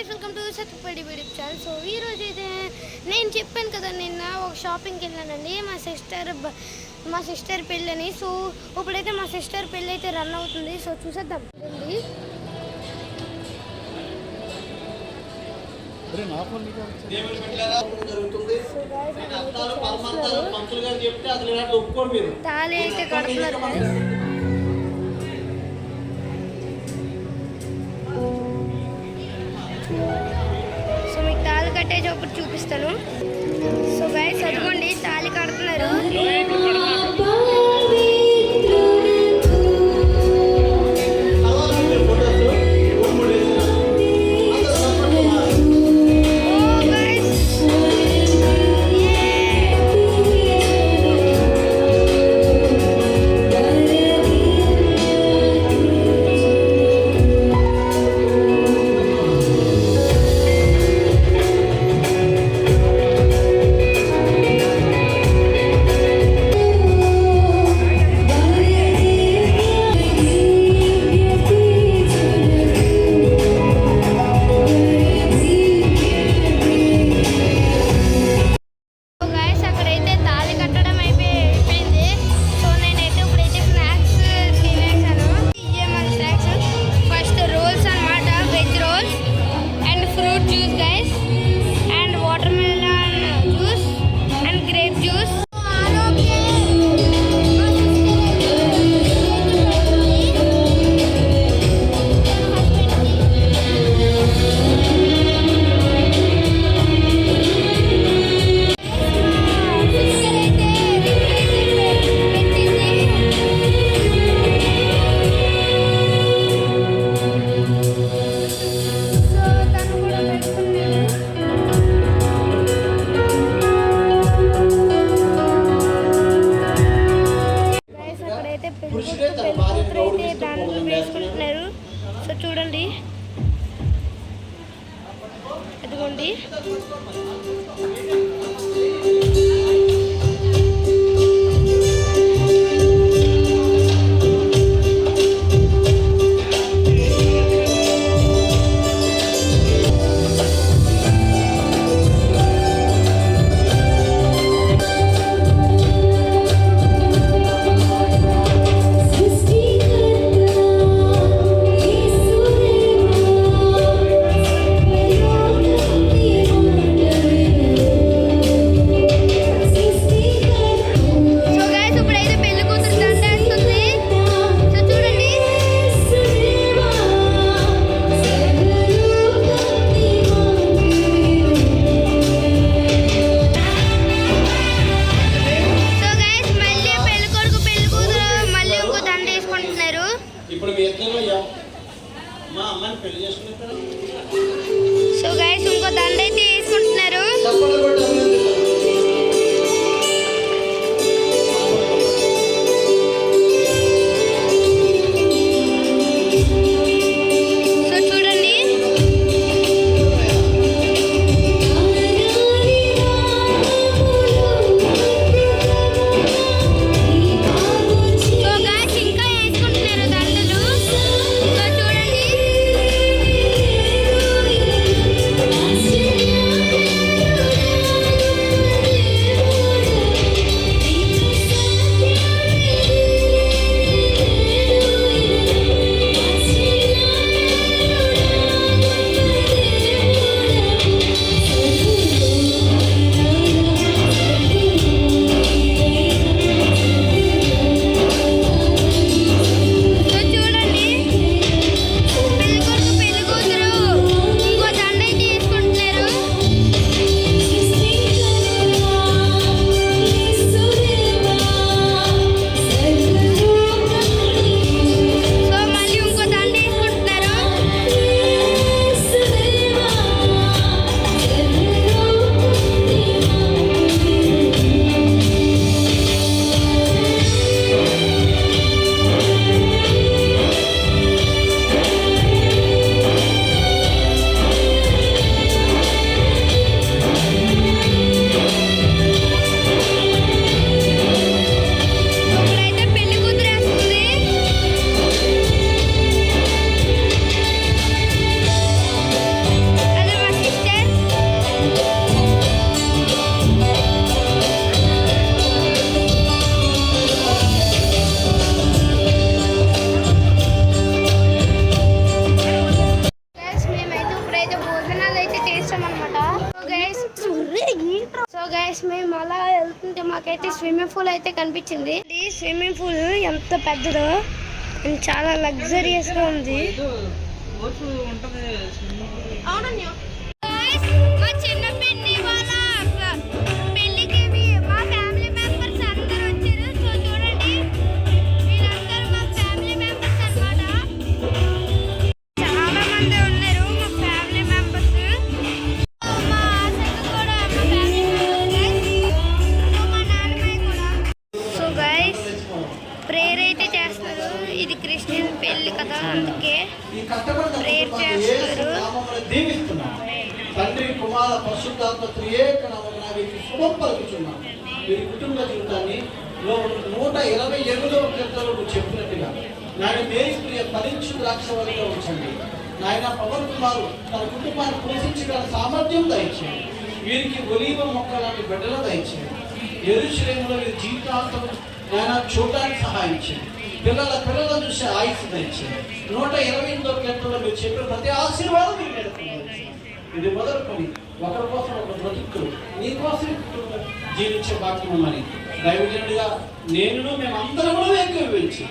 Guys welcome to Sathupalli YouTube channel. So ఈరోజు అయితే నేను చెప్పాను కదా నిన్న ఒక షాపింగ్కి వెళ్ళానండి మా సిస్టర్ పెళ్ళని. సో ఇప్పుడైతే మా సిస్టర్ పెళ్ళి అయితే రన్ అవుతుంది. సో చూసేద్దాం. తాళి అయితే కడుతున్నారు. సో మీకు తాళి కట్టేటప్పుడు చూపిస్తాను. సో గైస్ అదిగోండి తాళి కడుతున్నారు. వేసుకుంటున్నారు. సో చూడండి అదిగోండి. సో గైస్ ఇంకో దండ అయితే వేసుకుంటున్నారు. సో చూడండి సో గైస్ ఇంకా వేసుకుంటున్నారు దండలు. సో చూడండి గైస్ మేము అలా వెళ్తుంటే మాకైతే స్విమ్మింగ్ పూల్ అయితే కనిపించింది. ఈ స్విమ్మింగ్ పూల్ ఎంత పెద్దదో చాలా లగ్జరియస్గా ఉంది. మా చిన్న పిన్ని వాళ్ళ పెళ్ళికి మా ఫ్యామిలీ మెంబర్స్ అందరూ వచ్చారు. సో చూడండి, వీళ్ళందరూ మా ఫ్యామిలీ మెంబర్స్ అన్నమాట. చాలా మంది ఉన్నారు మా ఫ్యామిలీ మెంబర్స్. మా అసలు కూడా మా ఫ్యామిలీ మెంబర్స్, మా నాన్నమ్మ కూడా. సో గైస్ ప్రేయర్ అయితే చేస్తారు. ఇది క్రిస్టియన్ పెళ్లి కదా, అందుకే ప్రేయర్ చేస్తారు. తండ్రి కుమార పరిశుద్ధాత్మ త్రియేక నామమున వీరికి శుభం పలుకుచున్నాను. వీరి కుటుంబ జీవితాన్ని 128వ కీర్తనలో చెప్పినట్టుగా నాయన మేరీ ప్రియ ఫలించు ద్రాక్షవల్లిగా ఉంచండి. నాయన పవన్ కుమారు తన కుటుంబాన్ని పోషించగల సామర్థ్యం దయచేయండి. వీరికి ఒలీవ మొక్క లాంటి బిడ్డలు దయచేయండి. యెరూషలేములో వీరి జీవితాంతం నాయన చూడడానికి సహాయం చేయండి. పిల్లలను చూసి ఆయుష్ దయచేయండి. 128వ కీర్తనలో మీరు చెప్పిన ప్రతి ఆశీర్వాదం మీరు నేర్పుకోవచ్చు. ఇది మొదలుకొని ఒకరి కోసం ఒక బ్రతుకు నీ కోసం జీవించే భాగ్యం అని దైవజనుడిగా నేను మేమందరము ఏకీభవించి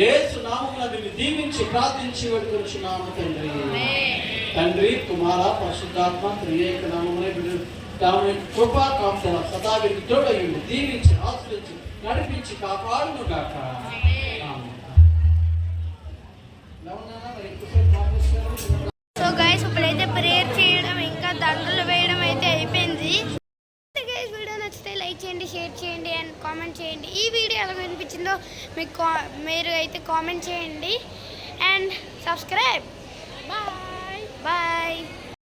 యేసు నామమున నిన్ను దీవించి ప్రార్థించి వేడుకొనుచున్నాము తండ్రి. తండ్రి కుమార పరిశుద్ధాత్మ త్రియేక నామమున కృపా కాంక్షల సదా వీరికి తోడయ్యండి, దీవించి ఆశ్రయించి నడిపించి కాపాడును గాక. సో గైస్ ఇప్పుడైతే ప్రేయర్ చేయడం ఇంకా దండలు వేయడం అయితే అయిపోయింది. గైస్ వీడియో నచ్చితే లైక్ చేయండి, షేర్ చేయండి అండ్ కామెంట్ చేయండి. ఈ వీడియో ఎలా అనిపించిందో మీరు అయితే కామెంట్ చేయండి అండ్ సబ్స్క్రైబ్. Bye bye.